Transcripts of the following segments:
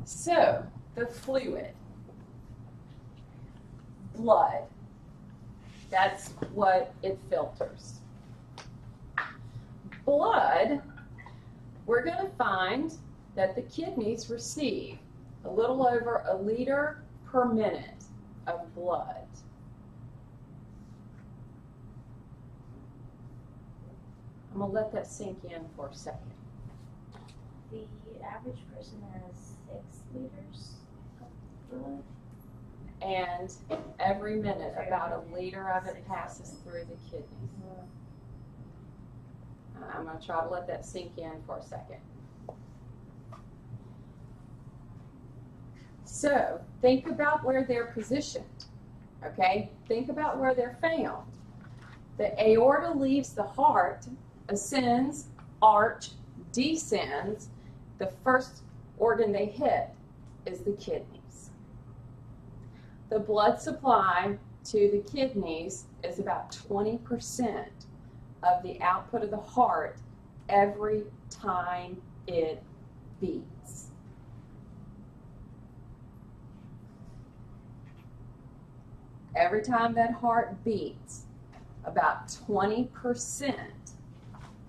So, the fluid, blood, that's what it filters. Blood, we're going to find that the kidneys receive a little over 1 liter per minute of blood. I'm going to let that sink in for a second. The average person has 6 liters of blood. And every minute, about 1 liter of it passes through the kidneys. I'm going to try to let that sink in for a second. So, think about where they're positioned, okay? Think about where they're found. The aorta leaves the heart, ascends, arch, descends. The first organ they hit is the kidneys. The blood supply to the kidneys is about 20% of the output of the heart every time it beats. Every time that heart beats, about 20%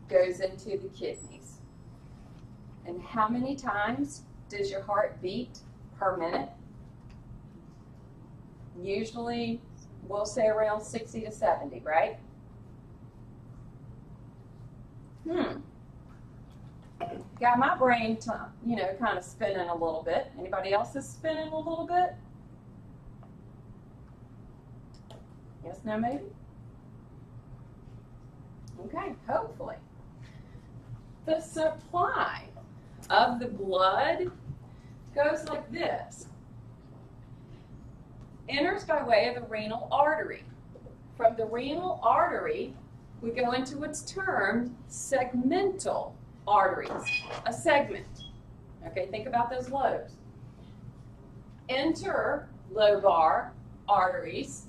goes into the kidneys. And how many times does your heart beat per minute? Usually, we'll say around 60 to 70, right? Got my brain, kind of spinning a little bit. Anybody else is spinning a little bit? Yes, no, maybe? Okay, hopefully. The supply of the blood goes like this. Enters by way of the renal artery. From the renal artery, we go into what's termed segmental arteries, a segment. Okay, think about those lobes. Interlobar arteries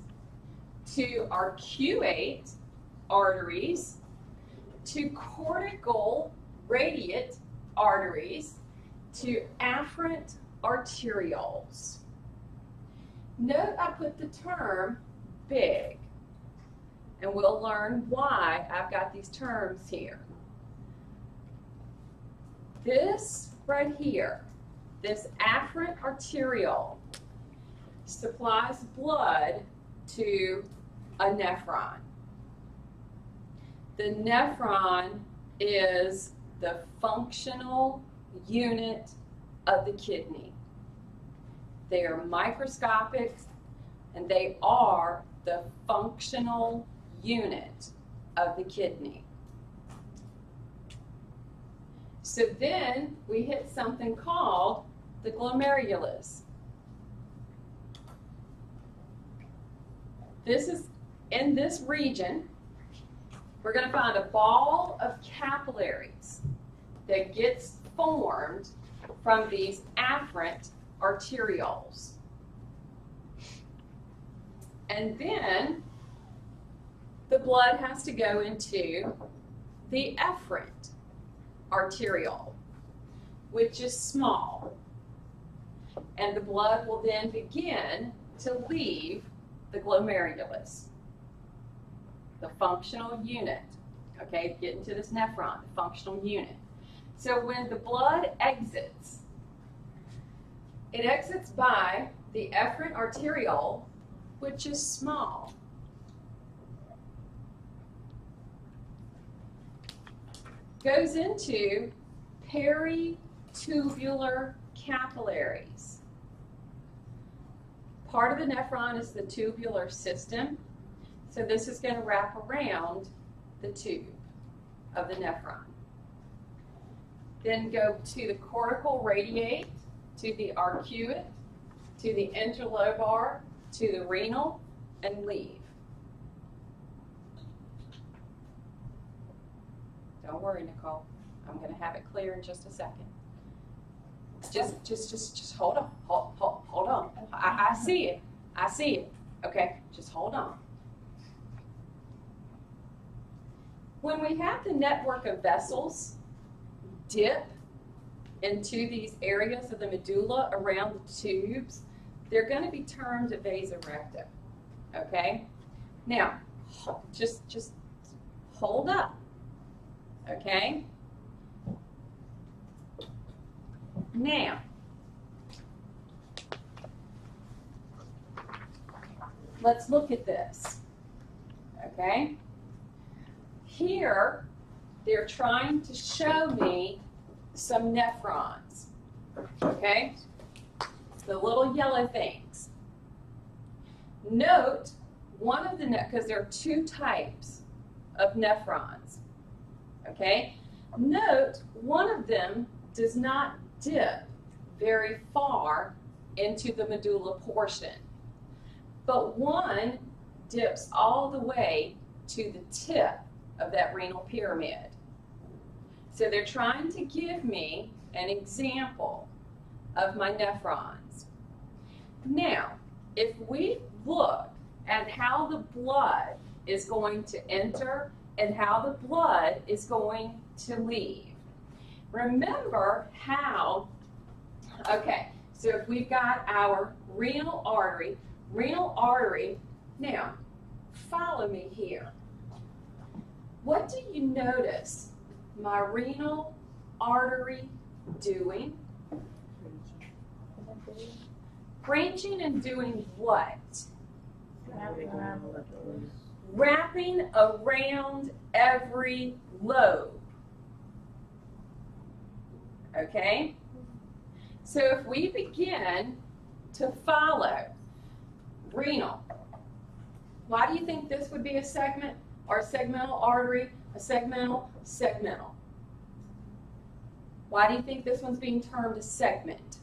to arcuate arteries to cortical radiate arteries to afferent arterioles. Note I put the term big, and we'll learn why I've got these terms here. This right here, this afferent arteriole, supplies blood to a nephron. The nephron is the functional unit of the kidney. They are microscopic, and they are the functional unit of the kidney. So then we hit something called the glomerulus. This is in this region. We're going to find a ball of capillaries that gets formed from these afferent arterioles. And then the blood has to go into the efferent arteriole, which is small. And the blood will then begin to leave the glomerulus, the functional unit. Okay, getting to this nephron, the functional unit. So when the blood exits, it exits by the efferent arteriole, which is small. Goes into peritubular capillaries. Part of the nephron is the tubular system. So this is going to wrap around the tube of the nephron. Then go to the cortical radiate, to the arcuate, to the interlobar, to the renal, and leave. Don't worry, Nicole. I'm going to have it clear in just a second. Just hold on. Hold on. I see it. I see it. Okay, just hold on. When we have the network of vessels dip into these areas of the medulla around the tubes, they're going to be termed a vasa recta. Okay? Now, just hold up. Okay? Now, let's look at this. Okay? Here, they're trying to show me some nephrons. Okay? The little yellow things. Note one of the, because there are two types of nephrons. Okay? Note one of them does not dip very far into the medulla portion, but one dips all the way to the tip of that renal pyramid. So they're trying to give me an example of my nephrons. Now, if we look at how the blood is going to enter and how the blood is going to leave. Remember how, okay, so if we've got our renal artery, now follow me here. What do you notice my renal artery doing? Branching and doing what? Wrapping around every lobe. Okay? So if we begin to follow renal, why do you think this would be a segment or a segmental artery, a segmental? Why do you think this one's being termed a segment?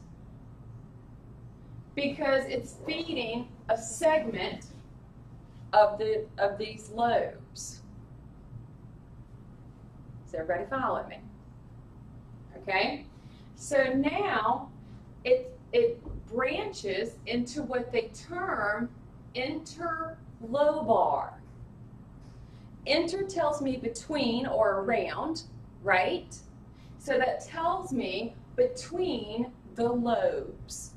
Because it's feeding a segment of these lobes. Does everybody follow me? Okay? So now it branches into what they term interlobar. Inter tells me between or around, right? So that tells me between the lobes.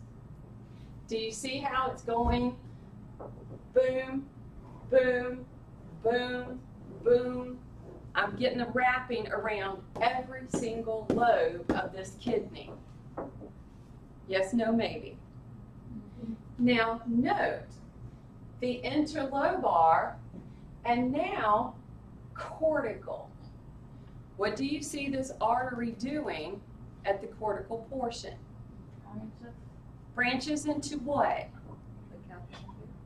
Do you see how it's going boom, boom, boom, boom? I'm getting a wrapping around every single lobe of this kidney. Yes, no, maybe. Now, note the interlobar and now cortical. What do you see this artery doing at the cortical portion? Branches into what?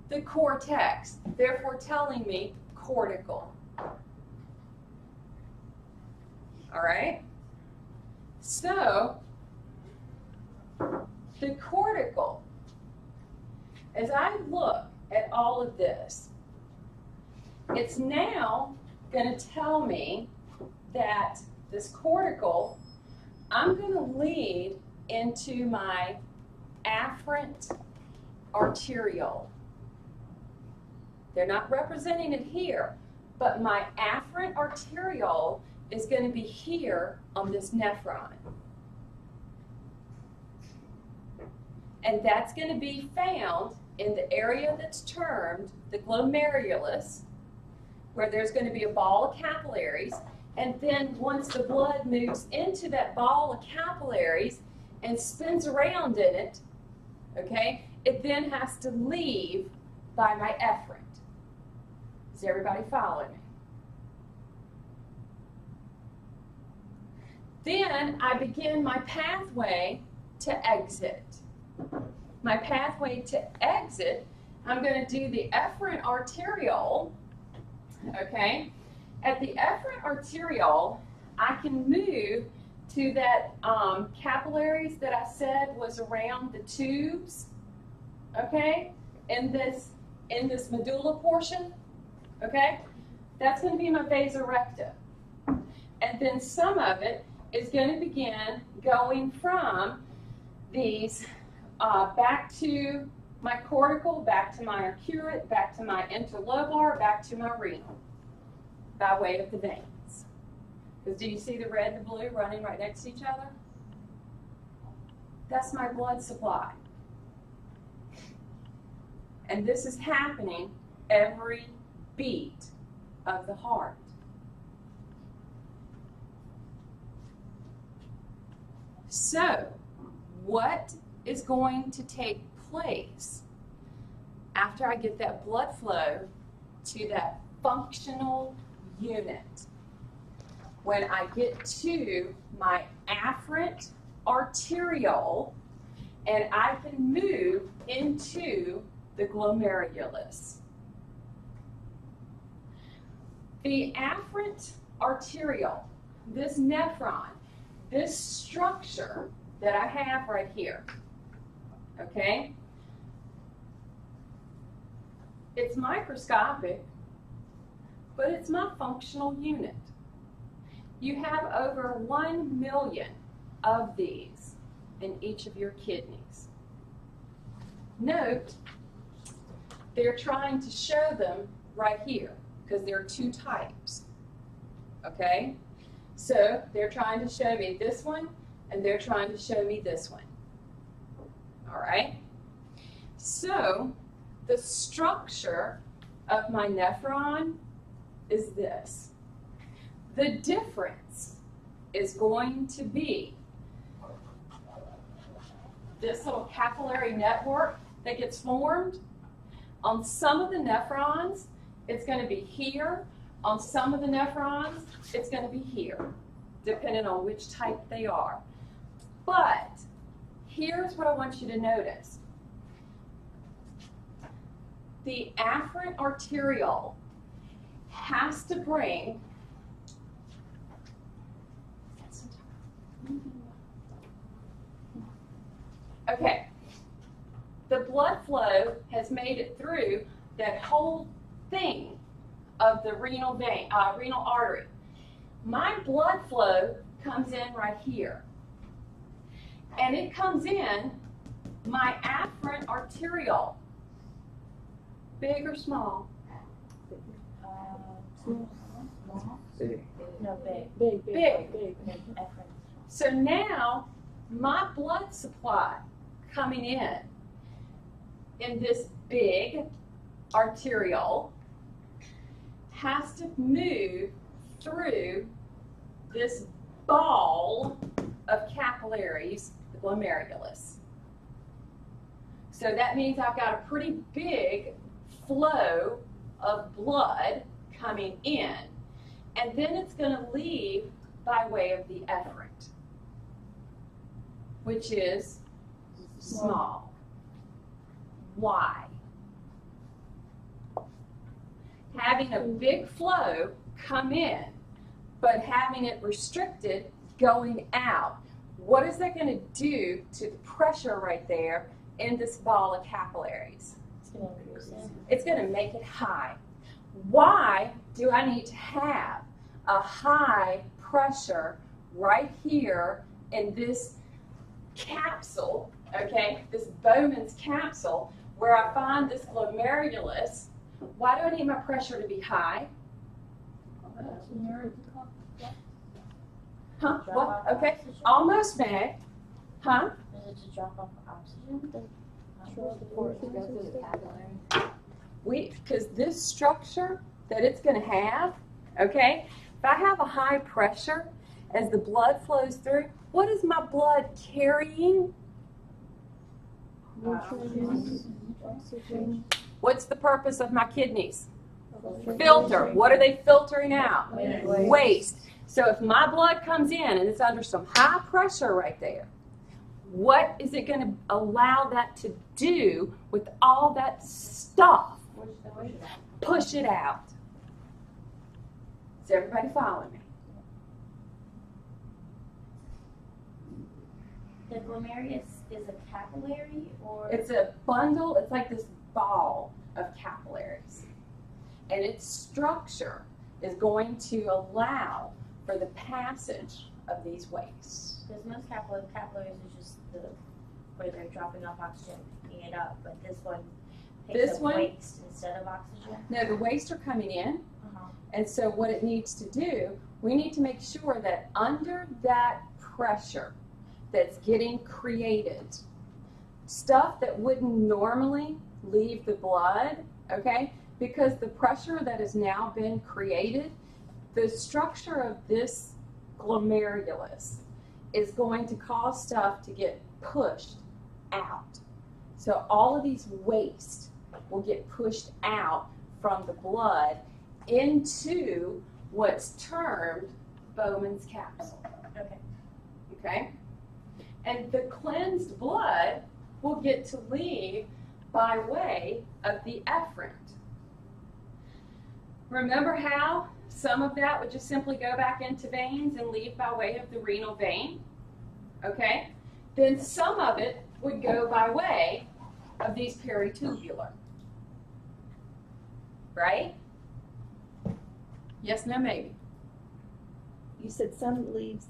The cortex, therefore telling me cortical. All right? So, the cortical, as I look at all of this, it's now going to tell me that this cortical, I'm going to lead into my afferent arteriole. They're not representing it here, but my afferent arteriole is going to be here on this nephron. And that's going to be found in the area that's termed the glomerulus, where there's going to be a ball of capillaries. And then once the blood moves into that ball of capillaries and spins around in it, okay, it then has to leave by my efferent. Does everybody follow me? Then I begin my pathway to exit. My pathway to exit, I'm going to do the efferent arteriole, okay? At the efferent arteriole, I can move to that capillaries that I said was around the tubes, okay? In this medulla portion, okay? That's going to be my vasa recta. And then some of it is going to begin going from these back to my cortical, back to my arcuate, back to my interlobar, back to my renal, by way of the veins. Because do you see the red and the blue running right next to each other? That's my blood supply. And this is happening every beat of the heart. So, what is going to take place after I get that blood flow to that functional unit? When I get to my afferent arteriole and I can move into the glomerulus. The afferent arteriole, this nephron, this structure that I have right here, okay? It's microscopic, but it's my functional unit. You have over 1 million of these in each of your kidneys. Note, they're trying to show them right here because there are 2 types, okay? So they're trying to show me this one and they're trying to show me this one, all right? So the structure of my nephron is this. The difference is going to be this little capillary network that gets formed. On some of the nephrons, it's going to be here. On some of the nephrons, it's going to be here, depending on which type they are. But here's what I want you to notice. The afferent arteriole has to bring okay, the blood flow has made it through that whole thing of the renal vein, renal artery. My blood flow comes in right here. And it comes in my afferent arteriole. Big or small? Small? Big. No, big. Big. Efferent. So now my blood supply coming in this big arteriole has to move through this ball of capillaries, the glomerulus. So that means I've got a pretty big flow of blood coming in, and then it's going to leave by way of the efferent, which is small. Why? Having a big flow come in, but having it restricted going out. What is that going to do to the pressure right there in this ball of capillaries? It's going to increase it. It's going to make it high. Why do I need to have a high pressure right here in this capsule, okay, this Bowman's capsule, where I find this glomerulus? Why do I need my pressure to be high? Huh? What? Okay. Almost, Meg. Huh? Is it to drop off oxygen? Because this structure that it's going to have, okay, if I have a high pressure as the blood flows through, what is my blood carrying? What's the purpose of my kidneys? Filter. What are they filtering out? Waste. So if my blood comes in and it's under some high pressure right there, what is it going to allow that to do with all that stuff? Push it out. Is everybody following me? The glomerulus is a capillary, or It's a bundle, it's like this ball of capillaries. And its structure is going to allow for the passage of these wastes. because most capillaries are just where they're dropping off oxygen, picking it up, but this one picks This up one? waste instead of oxygen. Now the wastes are coming in, and so what it needs to do, we need to make sure that under that pressure that's getting created. Stuff that wouldn't normally leave the blood, okay? Because the pressure that has now been created, the structure of this glomerulus is going to cause stuff to get pushed out. So all of these waste will get pushed out from the blood into what's termed Bowman's capsule. Okay. Okay? And the cleansed blood will get to leave by way of the efferent. Remember how some of that would just simply go back into veins and leave by way of the renal vein? Okay? Then some of it would go by way of these peritubular. Right? Yes, no, maybe. You said some leaves